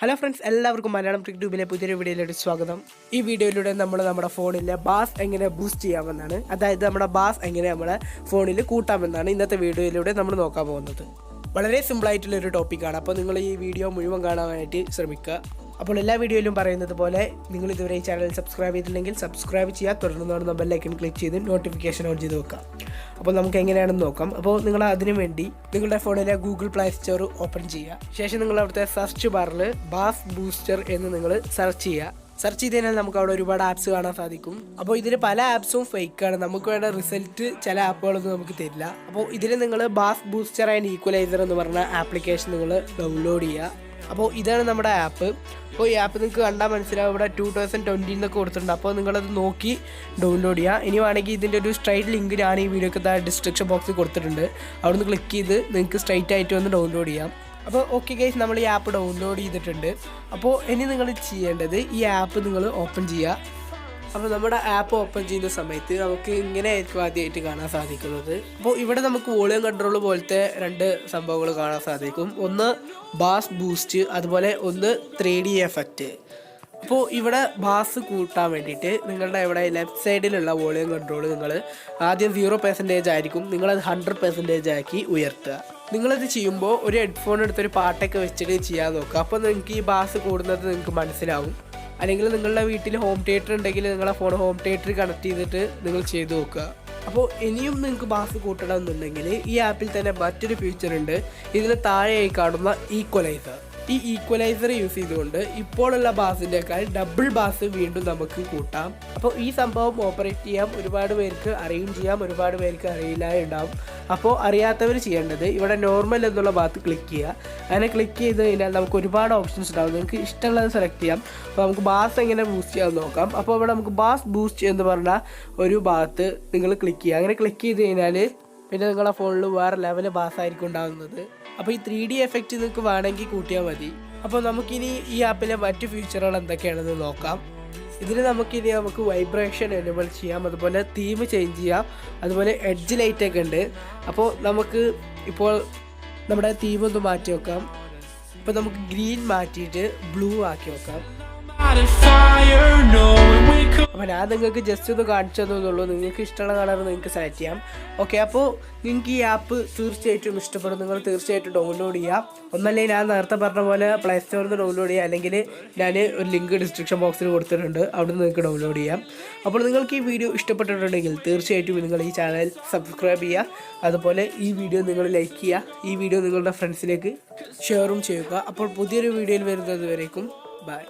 Hello friends, എല്ലാവർക്കും Malayalam trick ട്യൂബിലെ പുതിയൊരു വീഡിയോയിലേക്ക് സ്വാഗതം. ഈ വീഡിയോയിലൂടെ നമ്മൾ നമ്മുടെ ഫോണിലെ ബാസ് എങ്ങനെ ബൂസ്റ്റ് ചെയ്യാമെന്നാണ്, അതായത് നമ്മുടെ ബാസ് എങ്ങനെ നമ്മുടെ ഫോണിൽ കൂട്ടാമെന്നാണ് ഇന്നത്തെ വീഡിയോയിലൂടെ നമ്മൾ നോക്കാൻ പോകുന്നത്. വളരെ സിമ്പിളായിട്ടുള്ളൊരു ടോപ്പിക്കാണ്. അപ്പോൾ നിങ്ങൾ ഈ വീഡിയോ മുഴുവൻ കാണാനായിട്ട് ശ്രമിക്കുക. അപ്പോൾ എല്ലാ വീഡിയോയിലും പറയുന്നത് പോലെ നിങ്ങൾ ഇതുവരെ ഈ ചാനൽ സബ്സ്ക്രൈബ് ചെയ്തിട്ടില്ലെങ്കിൽ സബ്സ്ക്രൈബ് ചെയ്യുക, തുടർന്ന് ബെല്ലൈക്കൺ ക്ലിക്ക് ചെയ്ത് നോട്ടിഫിക്കേഷൻ ഓൺ ചെയ്ത് വെക്കുക. അപ്പോൾ നമുക്ക് എങ്ങനെയാണെന്ന് നോക്കാം. അപ്പോൾ നിങ്ങൾ അതിനു വേണ്ടി നിങ്ങളുടെ ഫോണിലെ ഗൂഗിൾ പ്ലേ സ്റ്റോർ ഓപ്പൺ ചെയ്യുക. ശേഷം നിങ്ങൾ അവിടുത്തെ സെർച്ച് ബാറിൽ ബാസ് ബൂസ്റ്റർ എന്ന് നിങ്ങൾ സെർച്ച് ചെയ്യുക. സെർച്ച് ചെയ്ത് കഴിഞ്ഞാൽ നമുക്ക് അവിടെ ഒരുപാട് ആപ്സ് കാണാൻ സാധിക്കും. അപ്പോൾ ഇതിൽ പല ആപ്സും ഫേക്കാണ്. നമുക്ക് വേണ്ട റിസൾട്ട് ചില ആപ്പുകളൊന്നും നമുക്ക് തരില്ല. അപ്പോൾ ഇതിൽ നിങ്ങൾ ബാസ് ബൂസ്റ്റർ ആൻഡ് ഈക്വലൈസർ എന്ന് പറഞ്ഞ ആപ്ലിക്കേഷൻ നിങ്ങൾ ഡൗൺലോഡ് ചെയ്യുക. അപ്പോൾ ഇതാണ് നമ്മുടെ ആപ്പ്. അപ്പോൾ ഈ ആപ്പ് നിങ്ങൾക്ക് കണ്ടാൽ മനസ്സിലാവും, ഇവിടെ 2020 എന്നൊക്കെ കൊടുത്തിട്ടുണ്ട്. അപ്പോൾ നിങ്ങളത് നോക്കി ഡൗൺലോഡ് ചെയ്യുക. ഇനി വേണമെങ്കിൽ ഇതിൻ്റെ ഒരു സ്ട്രൈറ്റ് ലിങ്ക് ഞാൻ ഈ വീഡിയോക്ക് ഡിസ്ക്രിപ്ഷൻ ബോക്സിൽ കൊടുത്തിട്ടുണ്ട്. അവിടെ നിന്ന് ക്ലിക്ക് ചെയ്ത് നിങ്ങൾക്ക് സ്ട്രൈറ്റ് ആയിട്ട് വന്ന് ഡൗൺലോഡ് ചെയ്യാം. അപ്പോൾ ഓക്കെ ഗൈസ്, നമ്മൾ ഈ ആപ്പ് ഡൗൺലോഡ് ചെയ്തിട്ടുണ്ട്. അപ്പോൾ ഇനി നിങ്ങൾ ചെയ്യേണ്ടത് ഈ ആപ്പ് നിങ്ങൾ ഓപ്പൺ ചെയ്യുക. അപ്പോൾ നമ്മുടെ ആപ്പ് ഓപ്പൺ ചെയ്യുന്ന സമയത്ത് നമുക്ക് ഇങ്ങനെ ആയിരിക്കും ആദ്യമായിട്ട് കാണാൻ സാധിക്കുന്നത്. അപ്പോൾ ഇവിടെ നമുക്ക് വോളിയം കൺട്രോൾ പോലത്തെ രണ്ട് സംഭവങ്ങൾ കാണാൻ സാധിക്കും. ഒന്ന് ബാസ് ബൂസ്റ്റ്, അതുപോലെ ഒന്ന് 3D എഫക്റ്റ്. അപ്പോൾ ഇവിടെ ബാസ് കൂട്ടാൻ വേണ്ടിയിട്ട് നിങ്ങളുടെ ഇവിടെ ലെഫ്റ്റ് സൈഡിലുള്ള വോളിയം കൺട്രോൾ നിങ്ങൾ ആദ്യം 0% ആയിരിക്കും, നിങ്ങളത് 100% ആക്കി ഉയർത്തുക. നിങ്ങളത് ചെയ്യുമ്പോൾ ഒരു ഹെഡ്ഫോൺ എടുത്തൊരു പാട്ടൊക്കെ വെച്ചിട്ട് ചെയ്യാൻ നോക്കുക. അപ്പോൾ നിങ്ങൾക്ക് ഈ ബാസ് കൂടുന്നത് നിങ്ങൾക്ക് മനസ്സിലാവും. അല്ലെങ്കിൽ നിങ്ങളുടെ വീട്ടിൽ ഹോം തിയേറ്റർ ഉണ്ടെങ്കിൽ നിങ്ങളുടെ ഫോൺ ഹോം തിയേറ്റർ കണക്ട് ചെയ്തിട്ട് നിങ്ങൾ ചെയ്ത് നോക്കുക. അപ്പോൾ ഇനിയും നിങ്ങൾക്ക് ബാസ് കൂട്ടണം എന്നുണ്ടെങ്കിൽ ഈ ആപ്പിൽ തന്നെ മറ്റൊരു ഫീച്ചർ ഉണ്ട്. ഇതിന് താഴെയായി കാണുന്ന ഈക്വലൈസർ. ഈ ഈക്വലൈസർ യൂസ് ചെയ്തുകൊണ്ട് ഇപ്പോഴുള്ള ബാസിൻ്റെക്കാൾ ഡബിൾ ബാസ് വീണ്ടും നമുക്ക് കൂട്ടാം. അപ്പോൾ ഈ സംഭവം ഓപ്പറേറ്റ് ചെയ്യാം ഒരുപാട് പേർക്ക് അറിയുകയും ചെയ്യാം, ഒരുപാട് പേർക്ക് അറിയില്ലാതെ ഉണ്ടാവും. അപ്പോൾ അറിയാത്തവർ ചെയ്യേണ്ടത് ഇവിടെ നോർമൽ എന്നുള്ള ഭാഗത്ത് ക്ലിക്ക് ചെയ്യുക. അങ്ങനെ ക്ലിക്ക് ചെയ്ത് കഴിഞ്ഞാൽ നമുക്ക് ഒരുപാട് ഓപ്ഷൻസ് ഉണ്ടാവും. നിങ്ങൾക്ക് ഇഷ്ടമുള്ളത് സെലക്ട് ചെയ്യാം. അപ്പോൾ നമുക്ക് ബാസ് എങ്ങനെ ബൂസ്റ്റ് ചെയ്യാമെന്ന് നോക്കാം. അപ്പോൾ ഇവിടെ നമുക്ക് ബാസ് ബൂസ്റ്റ് എന്ന് പറഞ്ഞ ഒരു ഭാഗത്ത് നിങ്ങൾ ക്ലിക്ക് ചെയ്യുക. അങ്ങനെ ക്ലിക്ക് ചെയ്ത് കഴിഞ്ഞാൽ പിന്നെ നിങ്ങളുടെ ഫോണിൽ വേറെ ലെവൽ ബാസായിരിക്കും ഉണ്ടാകുന്നത്. അപ്പോൾ ഈ 3D എഫക്റ്റ് നിങ്ങൾക്ക് വേണമെങ്കിൽ കൂട്ടിയാൽ മതി. അപ്പോൾ നമുക്കിനി ഈ ആപ്പിലെ മറ്റ് ഫീച്ചറുകൾ എന്തൊക്കെയാണെന്ന് നോക്കാം. ഇതിൽ നമുക്ക് വൈബ്രേഷൻ എനേബിൾ ചെയ്യാം, അതുപോലെ തീം ചേഞ്ച് ചെയ്യാം, അതുപോലെ എഡ്ജ് ലൈറ്റൊക്കെ ഉണ്ട്. അപ്പോൾ നമുക്ക് ഇപ്പോൾ നമ്മുടെ തീം ഒന്ന് മാറ്റി വെക്കാം. അപ്പോൾ നമുക്ക് ഗ്രീൻ മാറ്റിയിട്ട് ബ്ലൂ ആക്കി വെക്കാം. അപ്പോൾ ഞാൻ നിങ്ങൾക്ക് ജസ്റ്റ് ഒന്ന് കാണിച്ചു തന്നുള്ളൂ. നിങ്ങൾക്ക് ഇഷ്ടമുള്ള കളർ നിങ്ങൾക്ക് സെലക്ട് ചെയ്യാം. ഓക്കെ, അപ്പോൾ നിങ്ങൾക്ക് ഈ ആപ്പ് തീർച്ചയായിട്ടും ഇഷ്ടപ്പെടും. നിങ്ങൾ തീർച്ചയായിട്ടും ഡൗൺലോഡ് ചെയ്യാം. ഒന്നല്ലെങ്കിൽ ഞാൻ നേരത്തെ പറഞ്ഞ പോലെ പ്ലേ സ്റ്റോറിൽ നിന്ന് ഡൗൺലോഡ് ചെയ്യാം, അല്ലെങ്കിൽ ഞാൻ ഒരു ലിങ്ക് ഡിസ്ക്രിപ്ഷൻ ബോക്സിൽ കൊടുത്തിട്ടുണ്ട്, അവിടെ നിന്ന് നിങ്ങൾക്ക് ഡൗൺലോഡ് ചെയ്യാം. അപ്പോൾ നിങ്ങൾക്ക് ഈ വീഡിയോ ഇഷ്ടപ്പെട്ടിട്ടുണ്ടെങ്കിൽ തീർച്ചയായിട്ടും നിങ്ങൾ ഈ ചാനൽ സബ്സ്ക്രൈബ് ചെയ്യുക. അതുപോലെ ഈ വീഡിയോ നിങ്ങൾ ലൈക്ക് ചെയ്യുക. ഈ വീഡിയോ നിങ്ങളുടെ ഫ്രണ്ട്സിലേക്ക് ഷെയറും ചെയ്യുക. അപ്പോൾ പുതിയൊരു വീഡിയോയിൽ വരുന്നത് വരേക്കും ബൈ.